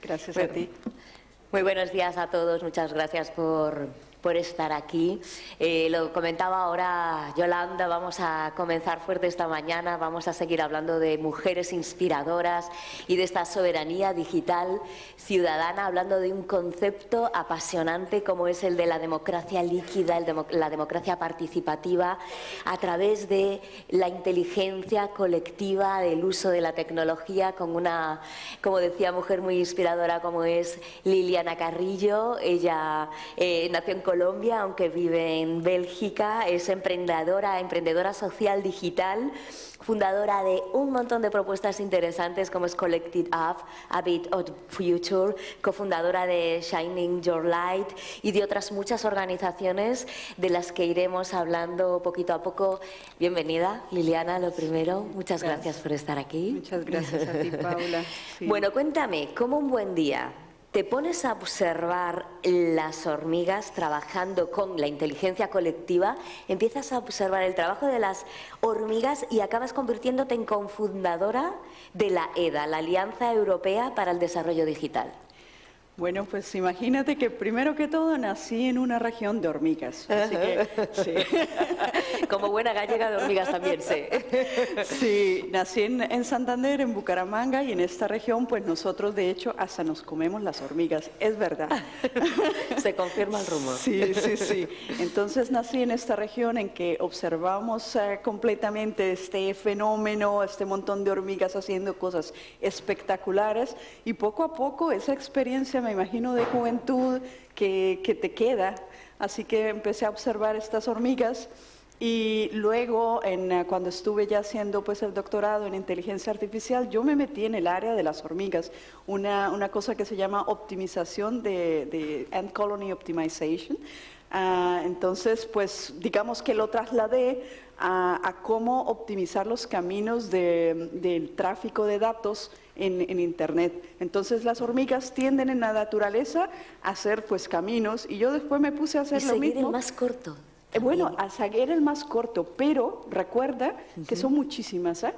Gracias a ti. Muy buenos días a todos, muchas gracias por estar aquí. Lo comentaba ahora Yolanda, vamos a comenzar fuerte esta mañana, vamos a seguir hablando de mujeres inspiradoras y de esta soberanía digital ciudadana, hablando de un concepto apasionante como es el de la democracia líquida, la democracia participativa, a través de la inteligencia colectiva, del uso de la tecnología, con una, como decía, mujer muy inspiradora como es Liliana Carrillo. Ella nació en Colombia, aunque vive en Bélgica, es emprendedora social digital, fundadora de un montón de propuestas interesantes como es Collective Up, A Bit of Future, cofundadora de Shining Your Light y de otras muchas organizaciones de las que iremos hablando poquito a poco. Bienvenida, Liliana, lo primero. Muchas gracias por estar aquí. Muchas gracias a ti, Paula. Sí. Bueno, cuéntame, ¿cómo un buen día te pones a observar las hormigas trabajando con la inteligencia colectiva, empiezas a observar el trabajo de las hormigas y acabas convirtiéndote en cofundadora de la EDA, la Alianza Europea para el Desarrollo Digital? Bueno, pues imagínate que primero que todo nací en una región de hormigas, así que sí. Como buena gallega de hormigas también sé. Sí, nací en Santander, en Bucaramanga, y en esta región pues nosotros de hecho hasta nos comemos las hormigas, es verdad. Se confirma el rumor. Sí, sí, sí. Entonces nací en esta región en que observamos completamente este fenómeno, este montón de hormigas haciendo cosas espectaculares, y poco a poco esa experiencia, me imagino, de juventud que te queda. Así que empecé a observar estas hormigas y luego cuando estuve ya haciendo pues el doctorado en inteligencia artificial, yo me metí en el área de las hormigas, una cosa que se llama optimización de Ant Colony Optimization. Entonces, pues digamos que lo trasladé a cómo optimizar los caminos del tráfico de datos en Internet. Entonces las hormigas tienden en la naturaleza a hacer pues caminos, y yo después me puse a hacer lo mismo. Y seguir el más corto. Bueno, a seguir el más corto, pero recuerda que son muchísimas, ¿eh?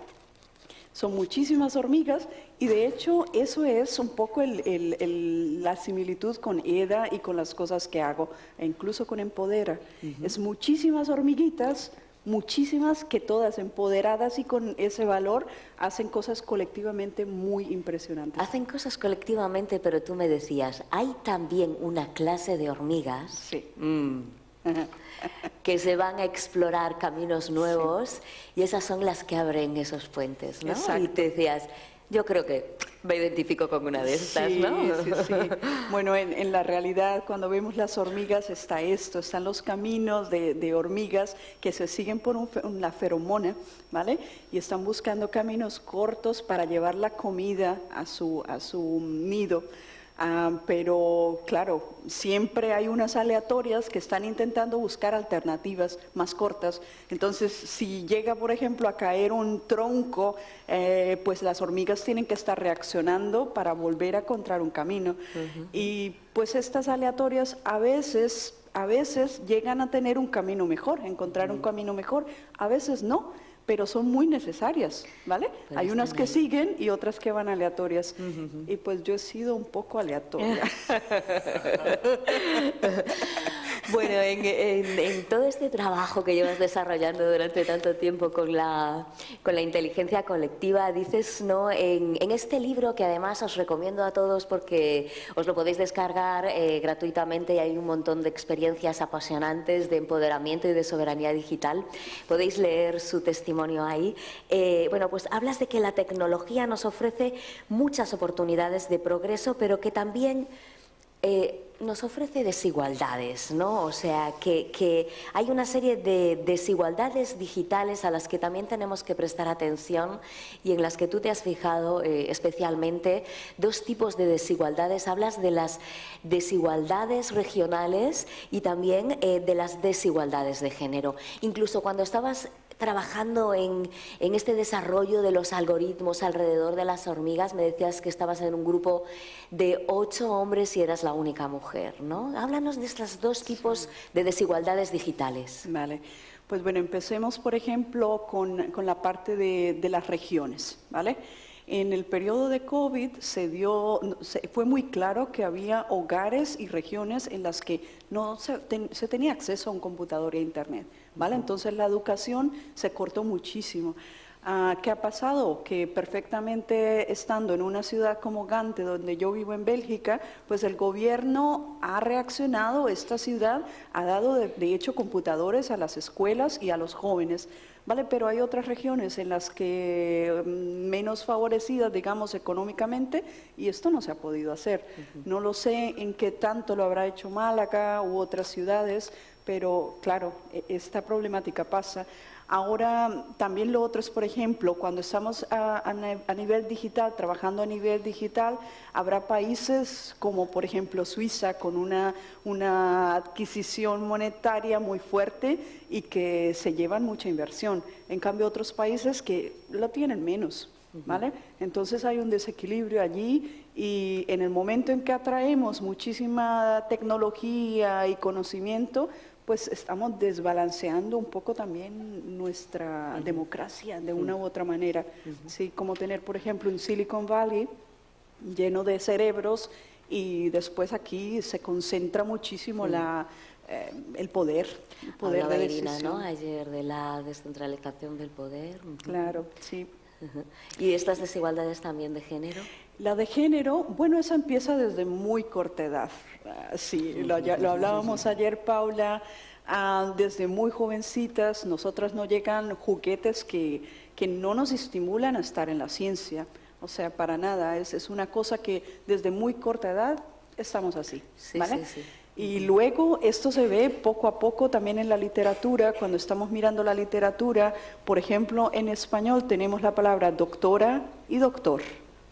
Son muchísimas hormigas, y de hecho eso es un poco la similitud con EDA y con las cosas que hago, e incluso con Empodera. Es muchísimas hormiguitas, muchísimas, que todas empoderadas y con ese valor hacen cosas colectivamente muy impresionantes. Hacen cosas colectivamente, pero tú me decías, hay también una clase de hormigas. Sí. Que se van a explorar caminos nuevos, y esas son las que abren esos puentes, ¿no? Exacto. Y te decías, yo creo que me identifico con una de estas, ¿no? Sí, sí. Bueno, en la realidad, cuando vemos las hormigas, están los caminos de hormigas que se siguen por una feromona, ¿vale? Y están buscando caminos cortos para llevar la comida a su nido. Pero claro, siempre hay unas aleatorias que están intentando buscar alternativas más cortas. Entonces, si llega, por ejemplo, a caer un tronco, pues las hormigas tienen que estar reaccionando para volver a encontrar un camino. Y pues estas aleatorias a veces llegan a tener un camino mejor, encontrar un camino mejor, a veces no, pero son muy necesarias, ¿vale? Pero hay unas que ahí. Siguen y otras que van aleatorias. Y pues yo he sido un poco aleatoria. Bueno, en todo este trabajo que llevas desarrollando durante tanto tiempo con la inteligencia colectiva, dices, ¿no? En este libro, que además os recomiendo a todos porque os lo podéis descargar gratuitamente, y hay un montón de experiencias apasionantes de empoderamiento y de soberanía digital, podéis leer su testimonio ahí. Bueno, pues hablas de que la tecnología nos ofrece muchas oportunidades de progreso, pero que también nos ofrece desigualdades, ¿no? O sea, que hay una serie de desigualdades digitales a las que también tenemos que prestar atención, y en las que tú te has fijado especialmente. Dos tipos de desigualdades. Hablas de las desigualdades regionales y también de las desigualdades de género. Incluso cuando estabas trabajando en este desarrollo de los algoritmos alrededor de las hormigas, me decías que estabas en un grupo de 8 hombres y eras la única mujer, ¿no? Háblanos de estos dos tipos de desigualdades digitales. Vale, pues bueno, empecemos por ejemplo con la parte de las regiones, ¿vale? En el periodo de COVID fue muy claro que había hogares y regiones en las que no se tenía acceso a un computador e internet, ¿vale? Entonces la educación se cortó muchísimo. ¿Qué ha pasado? Que perfectamente estando en una ciudad como Gante, donde yo vivo en Bélgica, pues el gobierno ha reaccionado, esta ciudad ha dado de hecho computadores a las escuelas y a los jóvenes, ¿vale? Pero hay otras regiones en las que menos favorecidas, digamos, económicamente, y esto no se ha podido hacer. No lo sé en qué tanto lo habrá hecho Málaga u otras ciudades, pero claro, esta problemática pasa. Ahora, también lo otro es, por ejemplo, cuando estamos a nivel digital, trabajando a nivel digital, habrá países como, por ejemplo, Suiza, con una adquisición monetaria muy fuerte y que se llevan mucha inversión. En cambio, otros países que lo tienen menos, ¿vale? Entonces hay un desequilibrio allí y en el momento en que atraemos muchísima tecnología y conocimiento, pues estamos desbalanceando un poco también nuestra democracia de una u otra manera. Sí, como tener, por ejemplo, un Silicon Valley lleno de cerebros y después aquí se concentra muchísimo el poder Hablaba de Irina, decisión. ¿no?, ayer de la descentralización del poder. Claro, sí. ¿Y estas desigualdades también de género? La de género, bueno, esa empieza desde muy corta edad. Sí, lo hablábamos ayer, Paula, desde muy jovencitas, nosotras nos llegan juguetes que no nos estimulan a estar en la ciencia. O sea, para nada, es una cosa que desde muy corta edad estamos así, ¿vale? Sí. Y luego esto se ve poco a poco también en la literatura, cuando estamos mirando la literatura, por ejemplo, en español tenemos la palabra doctora y doctor,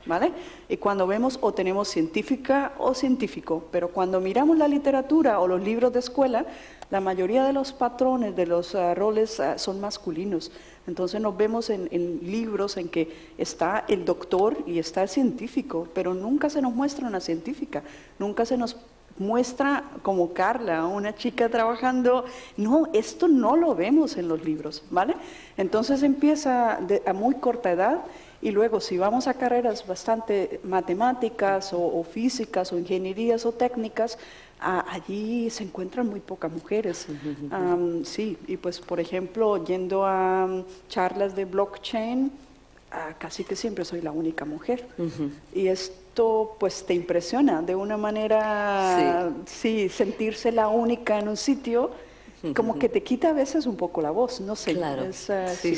¿vale? Y cuando vemos o tenemos científica o científico, pero cuando miramos la literatura o los libros de escuela, la mayoría de los patrones de los roles son masculinos. Entonces nos vemos en libros en que está el doctor y está el científico, pero nunca se nos muestra una científica, nunca se nos muestra como Carla, una chica trabajando. No, esto no lo vemos en los libros, ¿vale? Entonces empieza a muy corta edad y luego si vamos a carreras bastante matemáticas o físicas o ingenierías o técnicas, allí se encuentran muy pocas mujeres. Sí, y pues por ejemplo, yendo a charlas de blockchain, casi que siempre soy la única mujer. Y esto pues te impresiona de una manera, sí, sentirse la única en un sitio, como que te quita a veces un poco la voz, no sé. Claro, sí.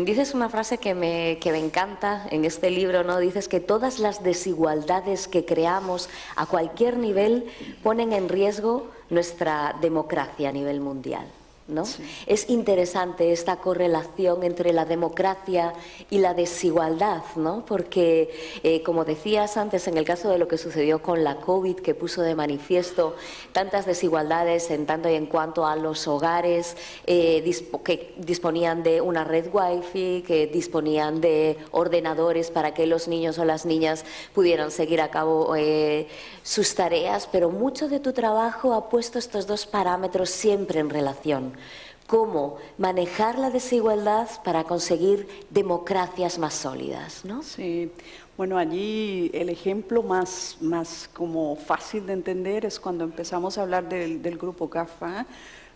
Dices una frase que me encanta en este libro, ¿no? Dices que todas las desigualdades que creamos a cualquier nivel ponen en riesgo nuestra democracia a nivel mundial, ¿no? Sí. Es interesante esta correlación entre la democracia y la desigualdad, ¿no? Porque, como decías antes, en el caso de lo que sucedió con la COVID, que puso de manifiesto tantas desigualdades en tanto y en cuanto a los hogares que disponían de una red wifi, que disponían de ordenadores para que los niños o las niñas pudieran seguir a cabo sus tareas, pero mucho de tu trabajo ha puesto estos dos parámetros siempre en relación. Cómo manejar la desigualdad para conseguir democracias más sólidas, ¿no? Sí, bueno, allí el ejemplo más como fácil de entender es cuando empezamos a hablar del grupo GAFA.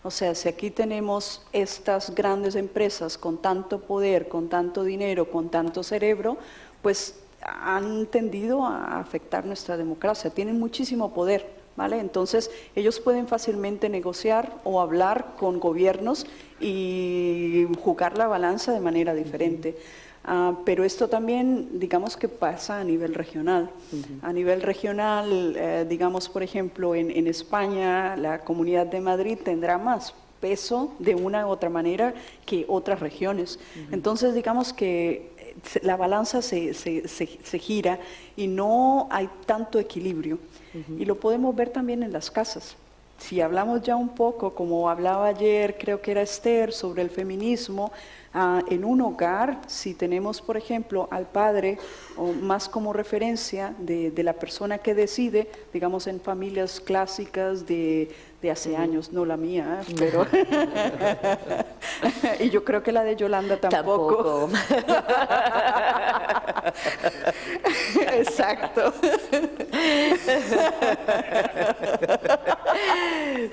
O sea, si aquí tenemos estas grandes empresas con tanto poder, con tanto dinero, con tanto cerebro, pues han tendido a afectar nuestra democracia, tienen muchísimo poder, ¿vale? Entonces ellos pueden fácilmente negociar o hablar con gobiernos y jugar la balanza de manera diferente. Pero esto también, digamos que pasa a nivel regional. A nivel regional, digamos, por ejemplo, en España, la Comunidad de Madrid tendrá más peso de una u otra manera que otras regiones. Entonces, digamos que la balanza se gira y no hay tanto equilibrio. Y lo podemos ver también en las casas. Si hablamos ya un poco, como hablaba ayer, creo que era Esther, sobre el feminismo, en un hogar, si tenemos, por ejemplo, al padre, o más como referencia de la persona que decide, digamos en familias clásicas de hace años, no la mía, pero y yo creo que la de Yolanda tampoco. Exacto.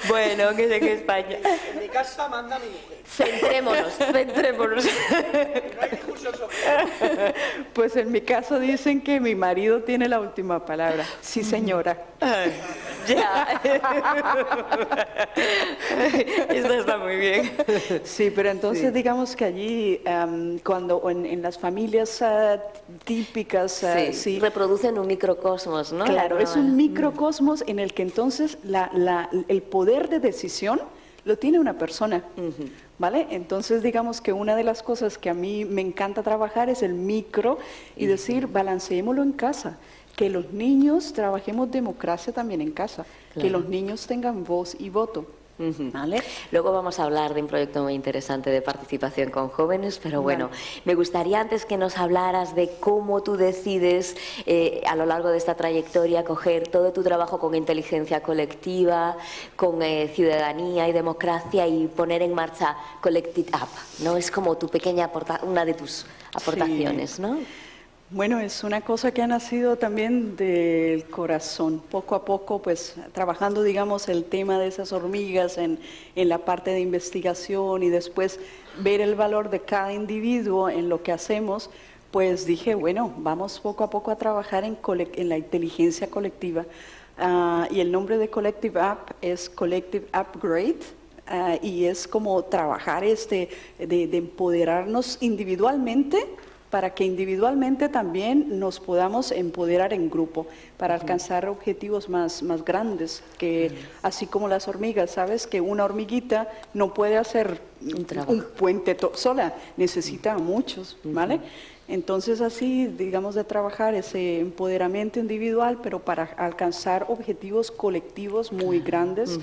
Bueno, que sé que España. En mi casa manda mi mujer. Centrémonos, centrémonos. No hay discusión sobre eso. Pues en mi caso dicen que mi marido tiene la última palabra. Sí, señora. Ya. Esto está muy bien. Sí, pero entonces Sí. digamos que allí, cuando en las familias típicas, sí, Reproducen un microcosmos, ¿no? claro, De es alguna un manera. microcosmos en el que entonces el poder de decisión lo tiene una persona, ¿vale? Entonces digamos que una de las cosas que a mí me encanta trabajar es el micro y decir, balanceémoslo en casa, que los niños trabajemos democracia también en casa, que Claro. los niños tengan voz y voto, ¿vale? Luego vamos a hablar de un proyecto muy interesante de participación con jóvenes, pero bueno, me gustaría antes que nos hablaras de cómo tú decides a lo largo de esta trayectoria coger todo tu trabajo con inteligencia colectiva, con ciudadanía y democracia y poner en marcha Collective Up, ¿no? Es como tu pequeña una de tus aportaciones, ¿no? Bueno, es una cosa que ha nacido también del corazón, poco a poco, pues trabajando, digamos, el tema de esas hormigas en la parte de investigación y después ver el valor de cada individuo en lo que hacemos, pues dije, bueno, vamos poco a poco a trabajar en la inteligencia colectiva. Y el nombre de Collective App es Collective Upgrade. Y es como trabajar de empoderarnos individualmente para que individualmente también nos podamos empoderar en grupo para alcanzar objetivos más grandes, que así como las hormigas, ¿sabes? Que una hormiguita no puede hacer un puente sola, necesita a muchos, ¿vale? Entonces así, digamos, de trabajar ese empoderamiento individual, pero para alcanzar objetivos colectivos muy grandes.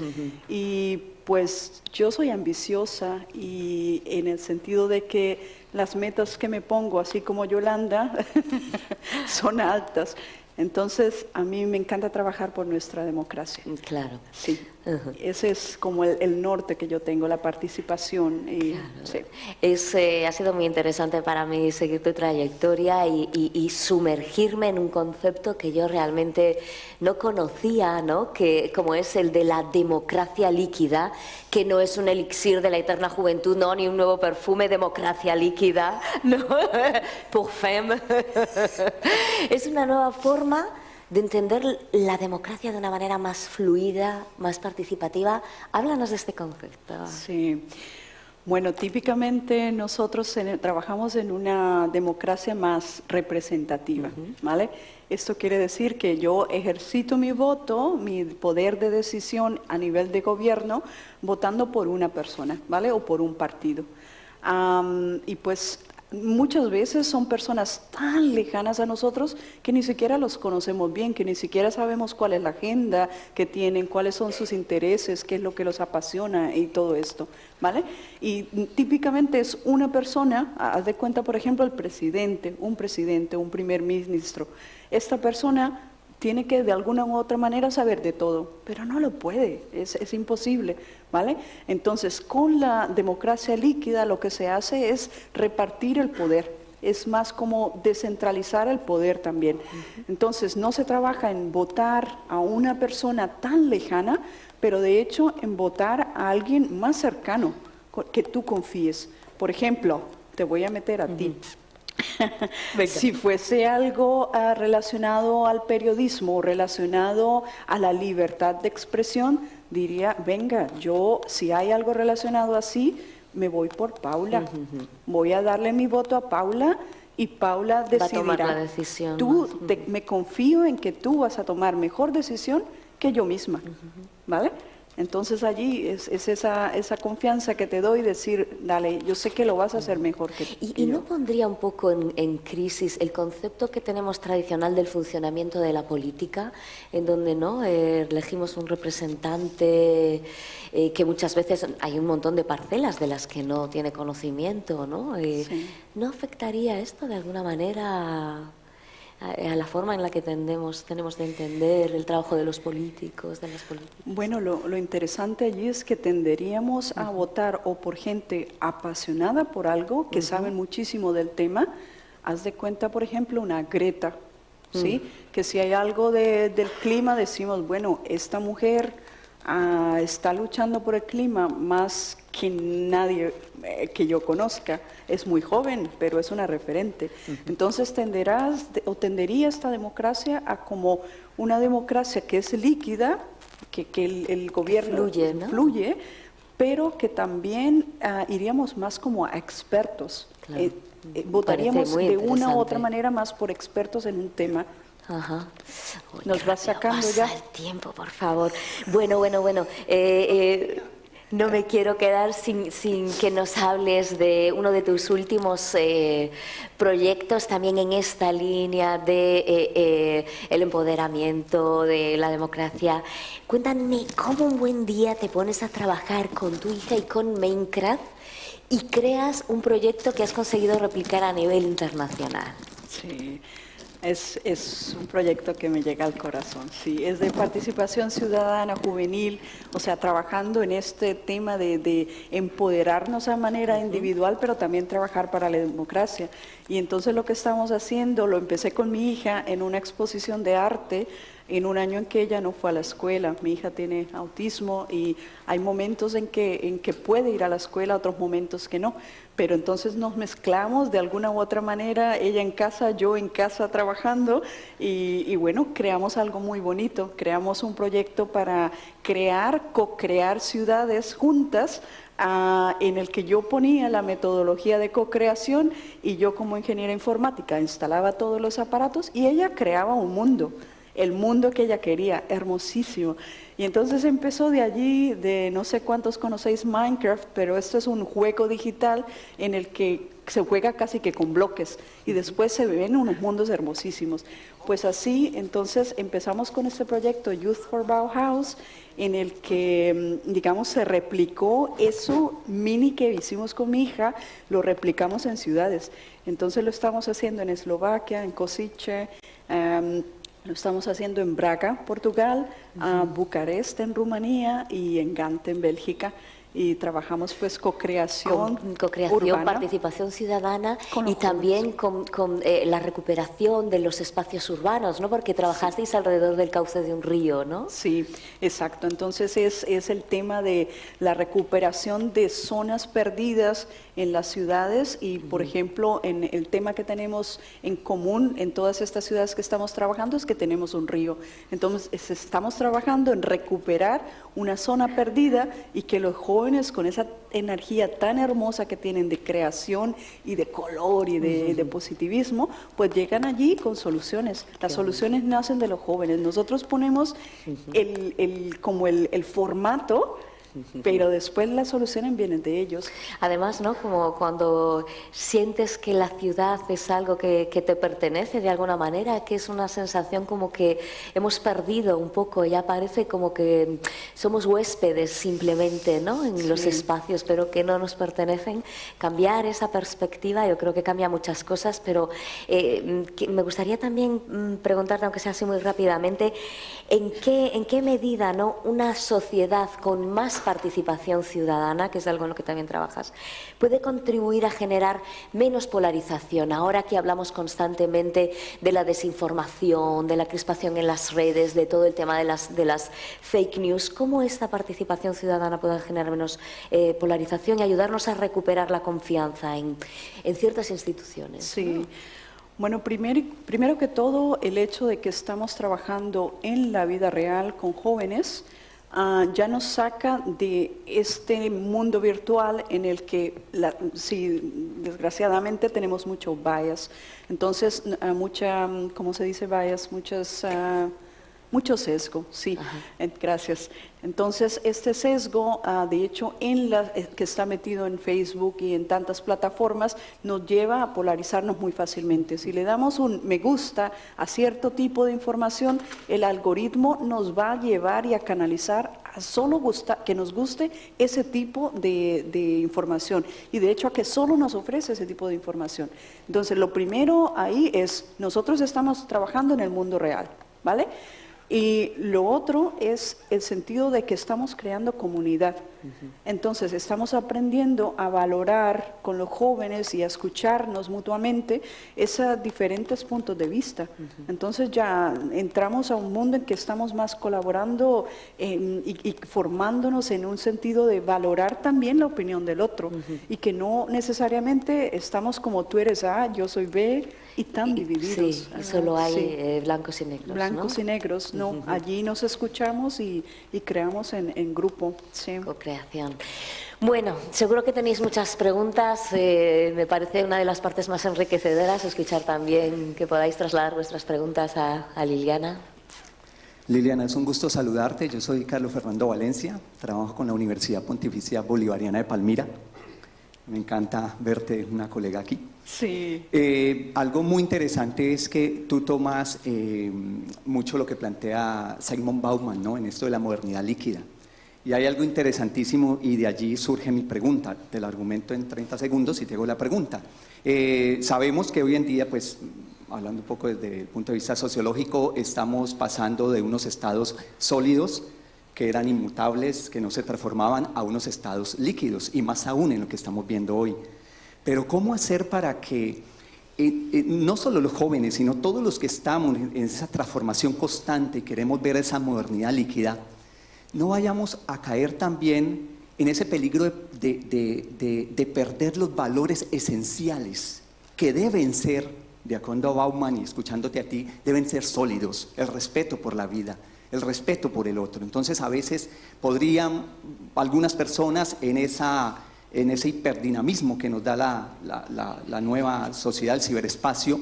Y pues yo soy ambiciosa y en el sentido de que las metas que me pongo, así como Yolanda, son altas. Entonces, a mí me encanta trabajar por nuestra democracia. Claro. Sí, ese es como el norte que yo tengo, la participación. Y, sí. Ha sido muy interesante para mí seguir tu trayectoria y sumergirme en un concepto que yo realmente no conocía, ¿no? Que, como es el de la democracia líquida, que no es un elixir de la eterna juventud, no, ni un nuevo perfume, democracia líquida, ¿no? Pour femme. Es una nueva forma de entender la democracia de una manera más fluida, más participativa. Háblanos de este concepto. Sí. Bueno, típicamente nosotros trabajamos en una democracia más representativa, ¿vale? Esto quiere decir que yo ejercito mi voto, mi poder de decisión a nivel de gobierno, votando por una persona, ¿vale? O por un partido. Y pues muchas veces son personas tan lejanas a nosotros que ni siquiera los conocemos bien, que ni siquiera sabemos cuál es la agenda que tienen, cuáles son sus intereses, qué es lo que los apasiona y todo esto, ¿vale? Y típicamente es una persona, haz de cuenta, por ejemplo, el presidente, un primer ministro. Esta persona tiene que de alguna u otra manera saber de todo, pero no lo puede, es imposible, ¿vale? Entonces, con la democracia líquida lo que se hace es repartir el poder, es más como descentralizar el poder también. Entonces, no se trabaja en votar a una persona tan lejana, pero de hecho en votar a alguien más cercano, que tú confíes. Por ejemplo, te voy a meter a ti. Si fuese algo relacionado al periodismo, relacionado a la libertad de expresión, diría, venga, yo si hay algo relacionado así, me voy por Paula. Voy a darle mi voto a Paula y Paula decidirá. Va a tomar la decisión. Me confío en que tú vas a tomar mejor decisión que yo misma, ¿vale? Entonces allí es esa confianza que te doy, decir, dale, yo sé que lo vas a hacer mejor que ¿Y yo. no pondría un poco en crisis el concepto que tenemos tradicional del funcionamiento de la política, en donde no elegimos un representante que muchas veces hay un montón de parcelas de las que no tiene conocimiento, ¿no? Sí. ¿No afectaría esto de alguna manera a la forma en la que tenemos de entender el trabajo de los políticos, de las políticas? Bueno, lo interesante allí es que tenderíamos a votar o por gente apasionada por algo, que saben muchísimo del tema, Haz de cuenta, por ejemplo, una Greta, ¿sí? Que si hay algo del clima, decimos, bueno, esta mujer está luchando por el clima más que nadie que yo conozca. Es muy joven, pero es una referente. Entonces tendería esta democracia a como una democracia que es líquida, que el gobierno fluye, ¿no? fluye, pero que también iríamos más como a expertos. Claro. Votaríamos muy de una u interesante. otra manera más por expertos en un tema. Ajá. Uy, Nos qué va rápido sacando pasa ya. el tiempo, por favor. Bueno. No me quiero quedar sin que nos hables de uno de tus últimos proyectos también en esta línea de el empoderamiento, de la democracia. Cuéntame cómo un buen día te pones a trabajar con tu hija y con Minecraft y creas un proyecto que has conseguido replicar a nivel internacional. Sí, es un proyecto que me llega al corazón, sí, es de participación ciudadana juvenil, o sea, trabajando en este tema de empoderarnos a manera individual, pero también trabajar para la democracia. Y entonces lo que estamos haciendo, lo empecé con mi hija en una exposición de arte, en un año en que ella no fue a la escuela. Mi hija tiene autismo y hay momentos en que puede ir a la escuela, otros momentos que no. Pero entonces nos mezclamos de alguna u otra manera, ella en casa, yo en casa trabajando y bueno, creamos algo muy bonito. Creamos un proyecto para co-crear ciudades juntas, en el que yo ponía la metodología de co-creación y yo como ingeniera informática instalaba todos los aparatos y ella creaba un mundo. El mundo que ella quería, hermosísimo. Y entonces empezó de allí, de no sé cuántos conocéis Minecraft, pero esto es un juego digital en el que se juega casi que con bloques y después se ven unos mundos hermosísimos. Pues así, entonces empezamos con este proyecto Youth for Bauhaus, en el que, digamos, se replicó eso mini que hicimos con mi hija, lo replicamos en ciudades. Entonces lo estamos haciendo en Eslovaquia, en Košice, lo estamos haciendo en Braga, Portugal, Bucarest, en Rumanía y en Gant, en Bélgica. Y trabajamos pues co-creación urbana, participación ciudadana con y los también con la recuperación de los espacios urbanos, ¿no? Porque trabajasteis alrededor del cauce de un río, ¿no? Sí, exacto. Entonces es el tema de la recuperación de zonas perdidas en las ciudades y, por ejemplo, en el tema que tenemos en común en todas estas ciudades que estamos trabajando es que tenemos un río. Entonces estamos trabajando en recuperar una zona perdida y que los jóvenes con esa energía tan hermosa que tienen de creación y de color y de positivismo, pues llegan allí con soluciones. Las soluciones nacen de los jóvenes. Nosotros ponemos como el formato, pero después las soluciones vienen de ellos. Además, ¿no? Como cuando sientes que la ciudad es algo que te pertenece de alguna manera, que es una sensación como que hemos perdido un poco, ya parece como que somos huéspedes simplemente, ¿no? En los espacios, pero que no nos pertenecen. Cambiar esa perspectiva, yo creo que cambia muchas cosas, pero me gustaría también preguntarte, aunque sea así muy rápidamente, ¿en qué medida, ¿no? Una sociedad con más participación ciudadana, que es algo en lo que también trabajas, puede contribuir a generar menos polarización? Ahora que hablamos constantemente de la desinformación, de la crispación en las redes, de todo el tema de las fake news, ¿cómo esta participación ciudadana puede generar menos polarización y ayudarnos a recuperar la confianza en ciertas instituciones? Sí. Bueno, primero que todo, el hecho de que estamos trabajando en la vida real con jóvenes ya nos saca de este mundo virtual en el que, sí, desgraciadamente tenemos mucho bias. Entonces, ¿cómo se dice bias? Mucho sesgo, sí, gracias. Entonces, este sesgo, de hecho, que está metido en Facebook y en tantas plataformas, nos lleva a polarizarnos muy fácilmente. Si le damos un me gusta a cierto tipo de información, el algoritmo nos va a llevar y a canalizar a solo que nos guste ese tipo de información. Y de hecho, a que solo nos ofrece ese tipo de información. Entonces, lo primero ahí es, nosotros estamos trabajando en el mundo real, ¿vale? Y lo otro es el sentido de que estamos creando comunidad. Entonces, estamos aprendiendo a valorar con los jóvenes y a escucharnos mutuamente esos diferentes puntos de vista. Entonces, ya entramos a un mundo en que estamos más colaborando y formándonos en un sentido de valorar también la opinión del otro y que no necesariamente estamos como tú eres A, yo soy B y tan divididos. Sí, y solo hay blancos y negros, blancos ¿no? y negros, no. Allí nos escuchamos y creamos en grupo. Sí. Co-creación. Bueno, seguro que tenéis muchas preguntas. Me parece una de las partes más enriquecedoras escuchar también que podáis trasladar vuestras preguntas a Liliana. Liliana, es un gusto saludarte. Yo soy Carlos Fernando Valencia, trabajo con la Universidad Pontificia Bolivariana de Palmira. Me encanta verte, una colega aquí. Sí. Algo muy interesante es que tú tomas mucho lo que plantea Simon Bauman, ¿no? En esto de la modernidad líquida. Y hay algo interesantísimo y de allí surge mi pregunta, del argumento en 30 segundos y te hago la pregunta. Sabemos que hoy en día, pues, hablando un poco desde el punto de vista sociológico, estamos pasando de unos estados sólidos que eran inmutables, que no se transformaban, a unos estados líquidos, y más aún en lo que estamos viendo hoy. Pero ¿cómo hacer para que no solo los jóvenes, sino todos los que estamos en esa transformación constante y queremos ver esa modernidad líquida, no vayamos a caer también en ese peligro de perder los valores esenciales que deben ser, de acuerdo a Bauman y escuchándote a ti, deben ser sólidos: el respeto por la vida, el respeto por el otro? Entonces, a veces podrían algunas personas en ese hiperdinamismo que nos da la nueva sociedad, el ciberespacio,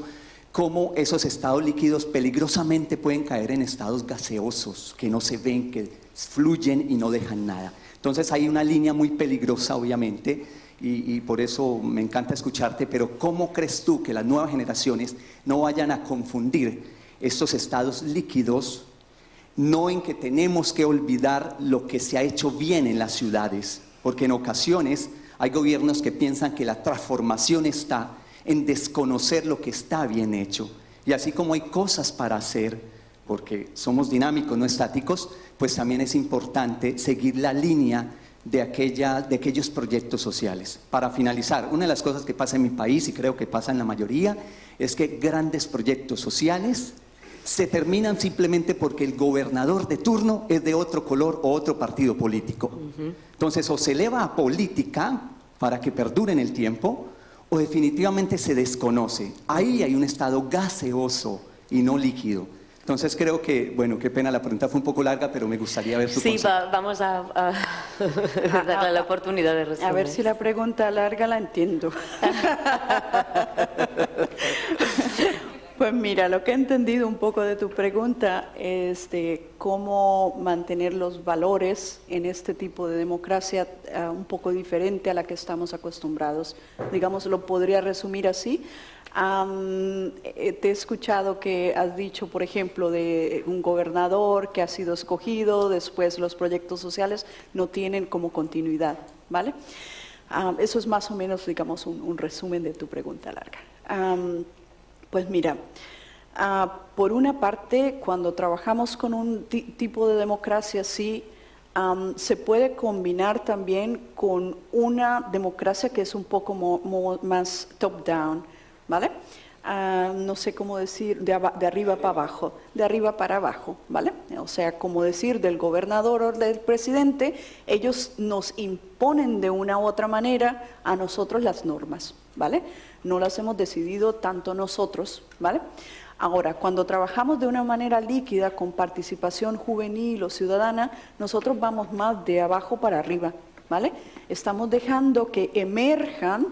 cómo esos estados líquidos peligrosamente pueden caer en estados gaseosos que no se ven, que fluyen y no dejan nada. Entonces hay una línea muy peligrosa, obviamente, y por eso me encanta escucharte, pero ¿cómo crees tú que las nuevas generaciones no vayan a confundir estos estados líquidos? No en que tenemos que olvidar lo que se ha hecho bien en las ciudades, porque en ocasiones hay gobiernos que piensan que la transformación está en desconocer lo que está bien hecho. Y así como hay cosas para hacer, porque somos dinámicos, no estáticos, pues también es importante seguir la línea de aquellos proyectos sociales. Para finalizar, una de las cosas que pasa en mi país, y creo que pasa en la mayoría, es que grandes proyectos sociales se terminan simplemente porque el gobernador de turno es de otro color o otro partido político. Entonces, o se eleva a política para que perdure en el tiempo, o definitivamente se desconoce. Ahí hay un estado gaseoso y no líquido. Entonces creo que, bueno, qué pena, la pregunta fue un poco larga, pero me gustaría ver tu concepto. Vamos a darle la oportunidad de responder. A ver si la pregunta larga la entiendo. Pues mira, lo que he entendido un poco de tu pregunta es de cómo mantener los valores en este tipo de democracia un poco diferente a la que estamos acostumbrados. Digamos, lo podría resumir así. Te he escuchado que has dicho, por ejemplo, de un gobernador que ha sido escogido, después los proyectos sociales no tienen como continuidad, ¿vale? Eso es más o menos, digamos, un resumen de tu pregunta larga. Pues mira, por una parte, cuando trabajamos con un tipo de democracia así, se puede combinar también con una democracia que es un poco más top-down, ¿vale? No sé cómo decir, de arriba para abajo, de arriba para abajo, ¿vale? O sea, como decir del gobernador o del presidente, ellos nos imponen de una u otra manera a nosotros las normas, ¿vale? No las hemos decidido tanto nosotros, ¿vale? Ahora, cuando trabajamos de una manera líquida, con participación juvenil o ciudadana, nosotros vamos más de abajo para arriba, ¿vale? Estamos dejando que emerjan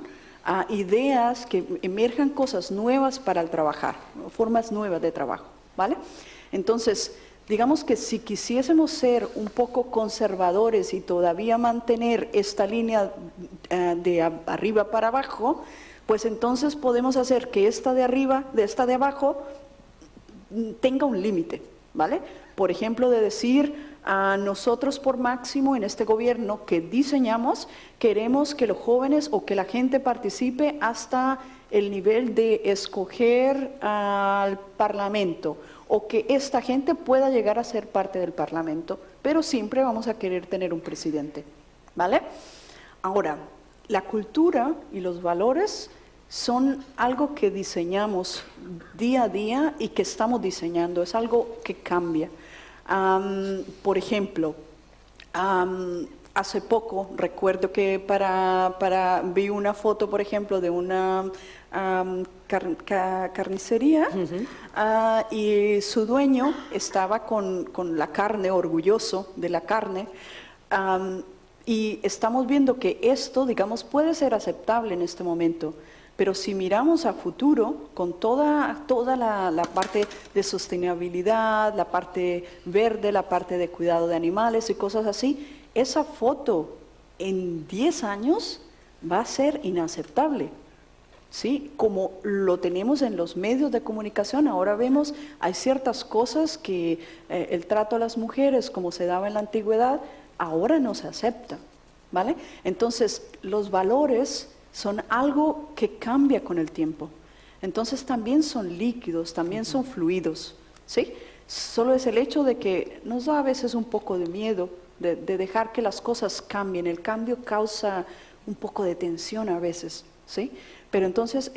ideas, que emerjan cosas nuevas para el trabajar, formas nuevas de trabajo, ¿vale? Entonces, digamos que si quisiésemos ser un poco conservadores y todavía mantener esta línea de arriba para abajo, pues entonces podemos hacer que esta de arriba, de esta de abajo, tenga un límite, ¿vale? Por ejemplo, de decir, Nosotros por máximo en este gobierno que diseñamos, queremos que los jóvenes o que la gente participe hasta el nivel de escoger al Parlamento o que esta gente pueda llegar a ser parte del Parlamento, pero siempre vamos a querer tener un presidente, ¿vale? Ahora, la cultura y los valores son algo que diseñamos día a día y que estamos diseñando, es algo que cambia. Por ejemplo, hace poco recuerdo que vi una foto, por ejemplo, de una carnicería y su dueño estaba con la carne, orgulloso de la carne. Y estamos viendo que esto, digamos, puede ser aceptable en este momento, pero si miramos a futuro, con toda la parte de sostenibilidad, la parte verde, la parte de cuidado de animales y cosas así, esa foto en 10 años va a ser inaceptable. ¿Sí? Como lo tenemos en los medios de comunicación, ahora vemos, hay ciertas cosas que el trato a las mujeres, como se daba en la antigüedad, ahora no se acepta, ¿vale? Entonces, los valores son algo que cambia con el tiempo. Entonces, también son líquidos, también son fluidos, ¿sí? Solo es el hecho de que nos da a veces un poco de miedo de dejar que las cosas cambien. El cambio causa un poco de tensión a veces, ¿sí? Pero entonces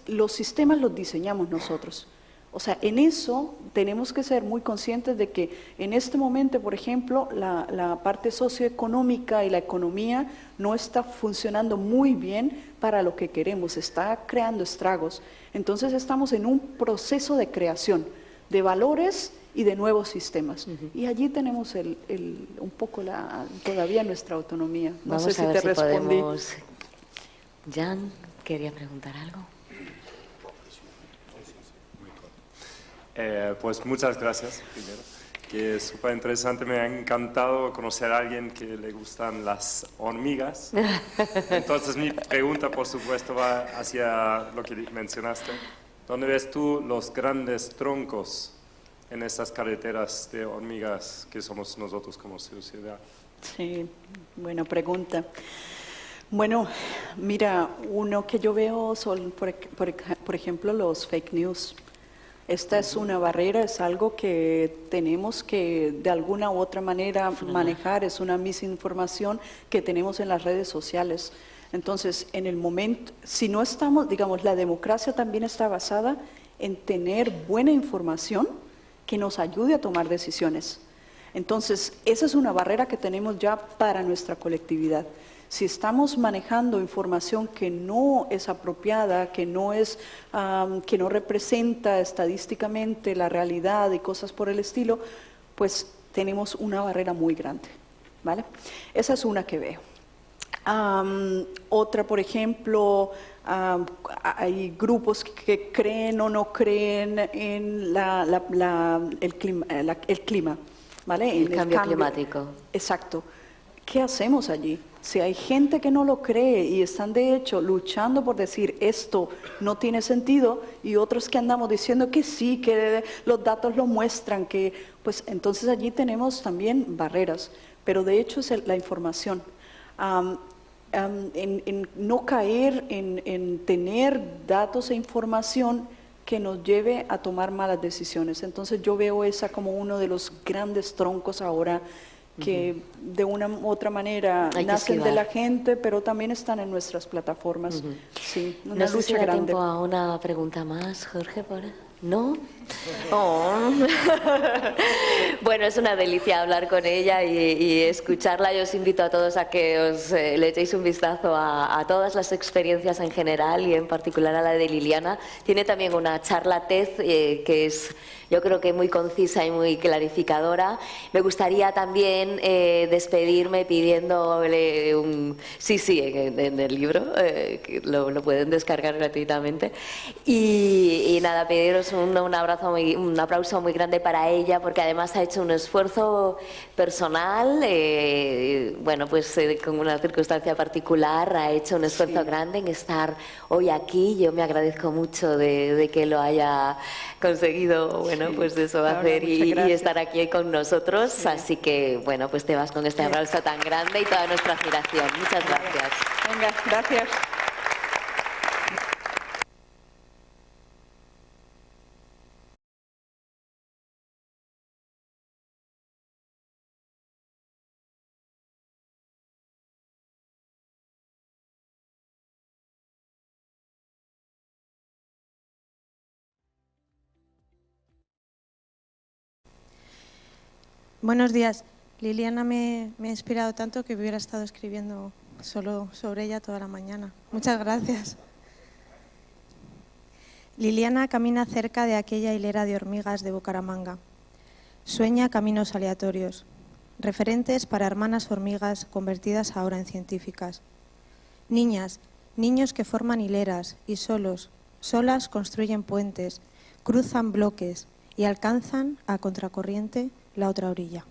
los sistemas los diseñamos nosotros. O sea, en eso tenemos que ser muy conscientes de que en este momento, por ejemplo, la parte socioeconómica y la economía no está funcionando muy bien para lo que queremos, está creando estragos. Entonces estamos en un proceso de creación de valores y de nuevos sistemas. Y allí tenemos un poco todavía nuestra autonomía. No Vamos sé si a ver te si respondí. podemos... Jan, ¿quería preguntar algo? Pues muchas gracias, primero, que es súper interesante. Me ha encantado conocer a alguien que le gustan las hormigas. Entonces mi pregunta, por supuesto, va hacia lo que mencionaste. ¿Dónde ves tú los grandes troncos en estas carreteras de hormigas que somos nosotros como sociedad? Sí, buena pregunta. Bueno, mira, uno que yo veo son, por ejemplo, los fake news. Esta es una barrera, es algo que tenemos que de alguna u otra manera manejar, es una misinformación que tenemos en las redes sociales. Entonces, en el momento, si no estamos, digamos, la democracia también está basada en tener buena información que nos ayude a tomar decisiones. Entonces, esa es una barrera que tenemos ya para nuestra colectividad. Si estamos manejando información que no es apropiada, que no representa estadísticamente la realidad y cosas por el estilo, pues tenemos una barrera muy grande, ¿vale? Esa es una que veo. Otra, por ejemplo, hay grupos que creen o no creen en el clima, ¿vale? El cambio climático. Exacto. ¿Qué hacemos allí? Si hay gente que no lo cree y están de hecho luchando por decir esto no tiene sentido y otros que andamos diciendo que sí, que los datos lo muestran, pues entonces allí tenemos también barreras, pero de hecho es la información. En no caer en tener datos e información que nos lleve a tomar malas decisiones. Entonces yo veo esa como uno de los grandes troncos ahora que de una u otra manera nacen de la gente, pero también están en nuestras plataformas. Sí, una no sé lucha si da grande. tiempo a una pregunta más, Jorge, por ahí. ¿No? Oh. Bueno, es una delicia hablar con ella y escucharla. Yo os invito a todos a que os le echéis un vistazo a todas las experiencias en general y en particular a la de Liliana. Tiene también una charla TED que es, yo creo que muy concisa y muy clarificadora. Me gustaría también despedirme pidiéndole un sí en el libro, que lo pueden descargar gratuitamente. Y nada, pediros pues un aplauso muy grande para ella, porque además ha hecho un esfuerzo personal, bueno, pues con una circunstancia particular, ha hecho un esfuerzo grande en estar hoy aquí. Yo me agradezco mucho de que lo haya conseguido, bueno, pues eso, Laura, hacer muchas y gracias. estar aquí con nosotros. Así que, bueno, pues te vas con este aplauso tan grande y toda nuestra admiración. Muchas gracias. Venga, gracias. Buenos días. Liliana me ha inspirado tanto que hubiera estado escribiendo solo sobre ella toda la mañana. Muchas gracias. Liliana camina cerca de aquella hilera de hormigas de Bucaramanga. Sueña caminos aleatorios, referentes para hermanas hormigas convertidas ahora en científicas. Niñas, niños que forman hileras y solas construyen puentes, cruzan bloques y alcanzan a contracorriente la otra orilla.